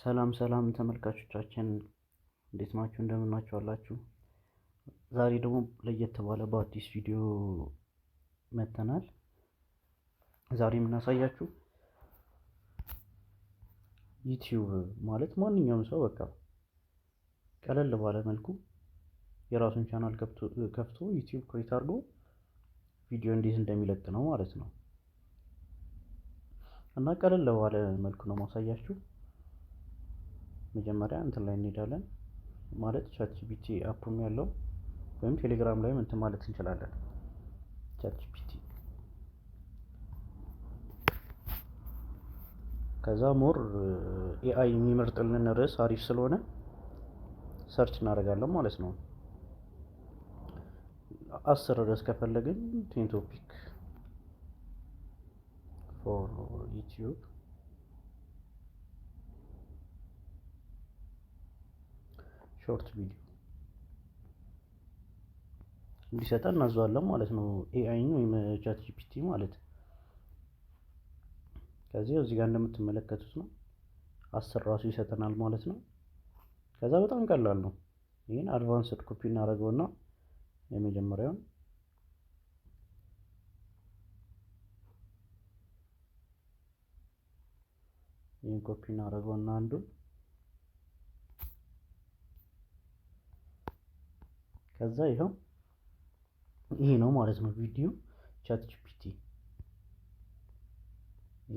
ሰላም ሰላም ተመልካቾቻችን እንዴት ናችሁ? እንደምን ናችሁ አላችሁ? ዛሬ ደግሞ ለየት ባለ በአዲስ ቪዲዮ መጥተናል። ዛሬ የምናሳያችሁ ዩቲዩብ ማለት ማንኛውም ሰው በቃ ቀለል ባለ መልኩ የራሱን ቻናል ከፍቶ ዩቲዩብ ክሬት አድርጎ ቪዲዮ እንዴት እንደሚለቅ ነው ማለት ነው። እና ቀለል ባለ መልኩ ነው ማሳያችሁ። መጀመሪያ እንትን ላይ እንሄዳለን ማለት ቻትጂፒቲ አፕም ያለው ወይም ቴሌግራም ላይ እንትን ማለት እንችላለን። ቻትጂፒቲ ከዛ ሞር ኤአይ የሚመርጥልን ርዕስ አሪፍ ስለሆነ ሰርች እናደርጋለን ማለት ነው። 10 ርዕስ ከፈለግን 10 ቶፒክ ፎር ዩቲዩብ ሾርት ቪዲዮ እንዲሰጠን እናዘዋለን ማለት ነው። ኤአይ ወይም ቻትጂፒቲ ማለት ከዚህ እዚህ ጋር እንደምትመለከቱት ነው 10 ራሱ ይሰጠናል ማለት ነው። ከዛ በጣም ቀላል ነው። ይሄን አድቫንስድ ኮፒ እናደርገውና የመጀመሪያውን ይሄን ኮፒ እናደርገውና አንዱን ከዛ ይሄው ይሄ ነው ማለት ነው ቪዲዮ ቻትጂፒቲ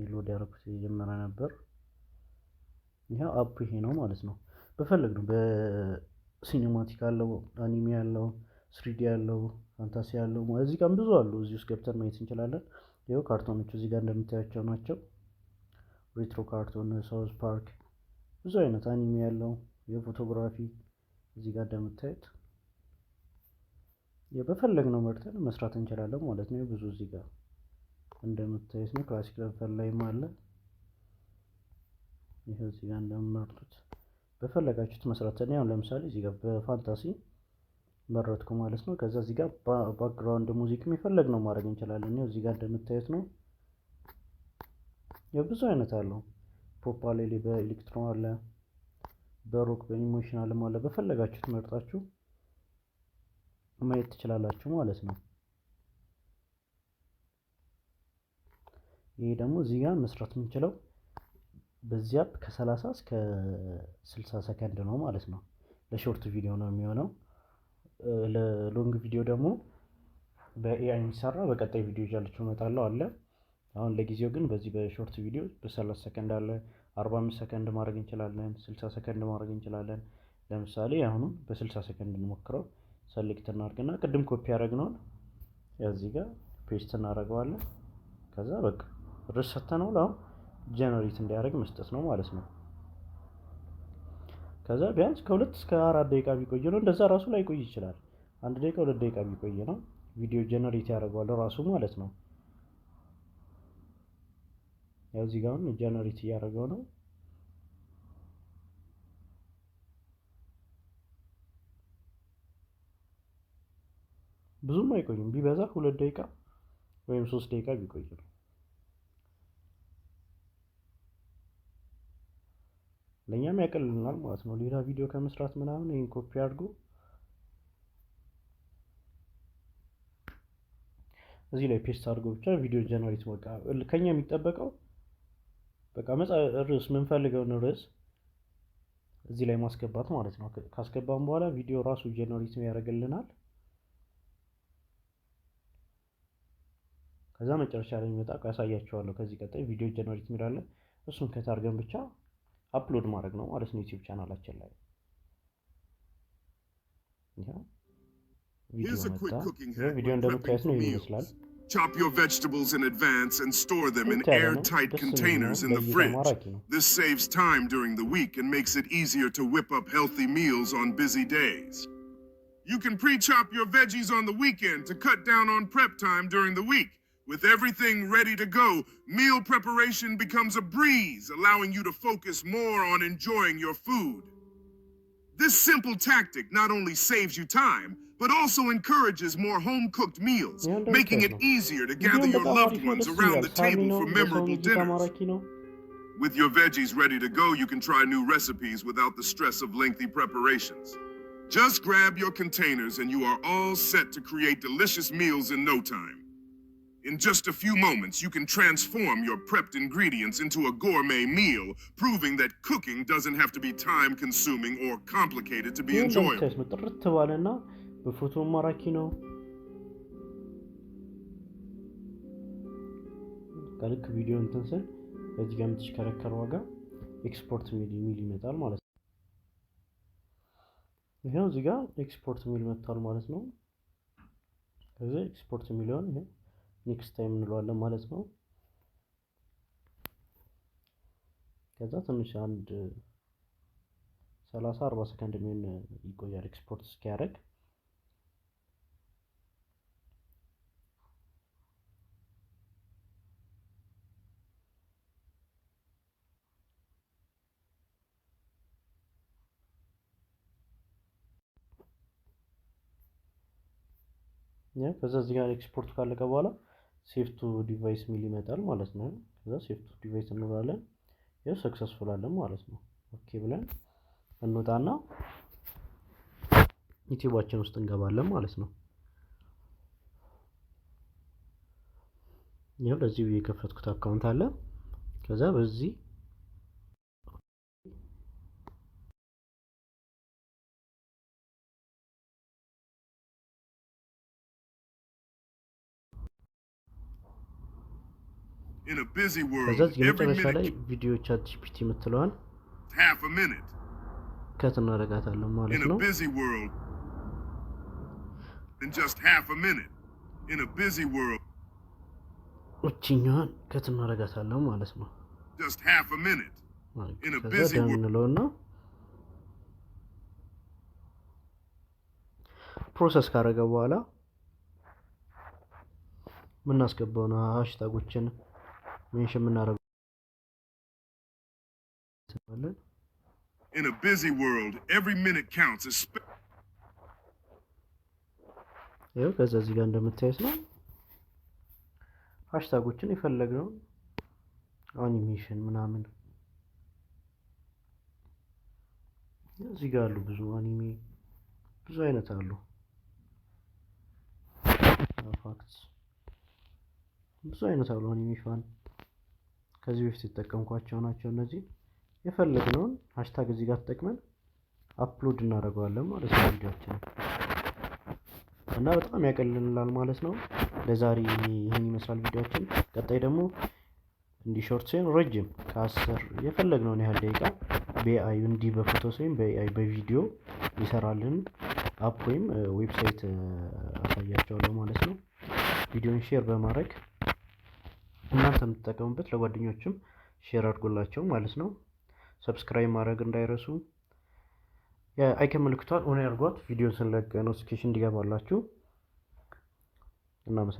ሎድ ያደረኩት የጀመረ ነበር። ይሄው አፕ ይሄ ነው ማለት ነው። በፈለግነው በሲኒማቲክ አለው፣ አኒሜ ያለው፣ 3D ያለው፣ ፋንታሲ ያለው እዚህ ጋር ብዙ አሉ። እዚህ ውስጥ ገብተን ማየት እንችላለን። ይሄው ካርቶኖቹ እዚህ ጋር እንደምታያቸው ናቸው። ሬትሮ ካርቶን፣ ሳውዝ ፓርክ ብዙ አይነት አኒሜ ያለው የፎቶግራፊ እዚህ ጋር እንደምታዩት በፈለግነው መርጠን መስራት እንችላለን ማለት ነው። ብዙ እዚህ ጋር እንደምታዩት ነው። ክላሲክ ለፈል ላይም አለ። ይሄ እዚህ ጋር እንደምመርጡት በፈለጋችሁት መስራት ነው። ያው ለምሳሌ እዚህ ጋር በፋንታሲ መረጥኩ ማለት ነው። ከዛ እዚህ ጋር ባክግራውንድ ሙዚክም የፈለግነው ማድረግ እንችላለን። ነው እዚህ ጋር እንደምታዩት ነው። የብዙ አይነት አለው። ፖፕ አለ፣ በኤሌክትሮ አለ፣ በሮክ በኢሞሽናልም አለ። በፈለጋችሁት መርጣችሁ ማየት ትችላላችሁ ማለት ነው። ይሄ ደግሞ እዚህ ጋር መስራት የምንችለው በዚህ አፕ ከ30 እስከ 60 ሰከንድ ነው ማለት ነው። ለሾርት ቪዲዮ ነው የሚሆነው። ለሎንግ ቪዲዮ ደግሞ በኤአይ የሚሰራ በቀጣይ ቪዲዮ ይዤላችሁ እመጣለሁ አለ። አሁን ለጊዜው ግን በዚህ በሾርት ቪዲዮ በ30 ሰከንድ አለ፣ 45 ሰከንድ ማድረግ እንችላለን፣ 60 ሰከንድ ማድረግ እንችላለን። ለምሳሌ አሁንም በ60 ሰከንድ እንሞክረው። ሰሌክት እናድርግና ቅድም ኮፒ ያደረግነውን እዚህ ጋር ፔስት እናደርገዋለን። ከዛ በቃ ርዕስ ሰተነው አሁን ጀነሬት እንዲያደርግ መስጠት ነው ማለት ነው። ከዛ ቢያንስ ከ2 እስከ 4 ደቂቃ ቢቆይ ነው። እንደዛ ራሱ ላይ ቆይ ይችላል። 1 ደቂቃ 2 ደቂቃ ቢቆይ ነው ቪዲዮ ጀነሬት ያደርገዋል ራሱ ማለት ነው። ያው እዚህ ጋር ጀነሬት እያደረገው ነው። ብዙም አይቆይም። ቢበዛ 2 ደቂቃ ወይም 3 ደቂቃ ቢቆይ ነው። ለኛም ያቀልልናል ማለት ነው። ሌላ ቪዲዮ ከመስራት ምናምን ይሄን ኮፒ አድርጎ እዚህ ላይ ፔስት አድርጎ ብቻ ቪዲዮ ጀነሬት በቃ ከኛ የሚጠበቀው በቃ ርዕስ የምንፈልገውን ርዕስ እዚህ ላይ ማስገባት ማለት ነው። ካስገባን በኋላ ቪዲዮ ራሱ ጀነሬት ያደርግልናል። ከዛ መጨረሻ ላይ የሚመጣ ያሳያችኋለሁ። ከዚህ ቀጣይ ቪዲዮ ጀነሬት የሚላለ እሱን ከታርገን ብቻ አፕሎድ ማድረግ ነው ማለት ነው ዩቲዩብ ቻናላችን ላይ። ቪዲዮ እንደምታዩት ነው ይመስላል። Chop your vegetables in advance and store them in airtight containers in the fridge. This saves time during the week and makes it easier to whip up healthy meals on busy days. You can pre-chop your veggies on the weekend to cut down on prep time during the week. With everything ready to go, meal preparation becomes a breeze, allowing you to focus more on enjoying your food. This simple tactic not only saves you time, but also encourages more home-cooked meals, making it easier to gather your loved ones around the table for memorable dinners. With your veggies ready to go, you can try new recipes without the stress of lengthy preparations. Just grab your containers and you are all set to create delicious meals in no time. In just a few moments, you can transform your prepped ingredients into a gourmet meal, proving that cooking doesn't have to be time-consuming or complicated to be enjoyable. ልክ ቪዲዮ እንትን ስል በዚህ ጋር የምትሽከረከረው ዋጋ ኤክስፖርት ሚል ይመጣል ማለት ነው። ይሄው እዚህ ጋር ኤክስፖርት ሚል መጥቷል ማለት ነው። ከዚህ ኤክስፖርት ሚሊዮን ይሄ ኔክስት ታይም እንለዋለን ማለት ነው። ከዛ ትንሽ አንድ 30-40 ሰከንድ ምን ይቆያል ኤክስፖርት እስኪያደርግ። ከዛ እዚህ ጋር ኤክስፖርት ካለቀ በኋላ ሴቭ ቱ ዲቫይስ ሚል ይመጣል ማለት ነው። ከዛ ሴቭ ቱ ዲቫይስ እንላለን። ያው ሰክሰስፉል አለን ማለት ነው። ኦኬ ብለን እንወጣና ዩቲዩባችን ውስጥ እንገባለን ማለት ነው። ያው ለዚህ የከፈትኩት አካውንት አለ። ከዛ በዚህ In a busy world, every minute video chat GPT የምትለዋን half a minute. ከት እናደርጋታለን ማለት ነው። In a busy world, in just half a minute. In a busy world, እቺኛዋን ከት እናደርጋታለን ማለት ነው። Just half a minute. In a busy world. ፕሮሰስ ካደረገ በኋላ ምናስገባው ነው ሃሽታጎችን ሜንሽን የምናደርገው። In a busy world, every minute counts. ይኸው ከዛ እዚህ ጋር እንደምታዩት ነው ሃሽታጎችን የፈለግነው አኒሜሽን ምናምን እዚህ ጋር አሉ። ብዙ አኒሜ ብዙ አይነት አሉ። ፋክትስ ብዙ አይነት አሉ። አኒሜሽን ከዚህ በፊት የተጠቀምኳቸው ናቸው እነዚህ። የፈለግነውን ሃሽታግ እዚህ ጋር ተጠቅመን አፕሎድ እናደርገዋለን ማለት ነው ቪዲዮአችንን እና በጣም ያቀልልናል ማለት ነው። ለዛሬ ይሄን ይመስላል ቪዲዮአችን። ቀጣይ ደግሞ እንዲ ሾርት ሳይሆን ረጅም ከ10 የፈለግነውን ያህል ደቂቃ በኤአይ እንዲ በፎቶ ሳይሆን በኤአይ በቪዲዮ ይሰራልን አፕ ወይም ዌብሳይት አሳያችኋለሁ ማለት ነው። ቪዲዮን ሼር በማድረግ እናንተ የምትጠቀሙበት ለጓደኞችም ሼር አድርጉላቸው ማለት ነው። ሰብስክራይብ ማድረግ እንዳይረሱ። የአይከን ምልክቷን ኦን ያድርጓት ቪዲዮን ስንለቅ ኖቲፊኬሽን እንዲገባላችሁ። እናመሰግናለን።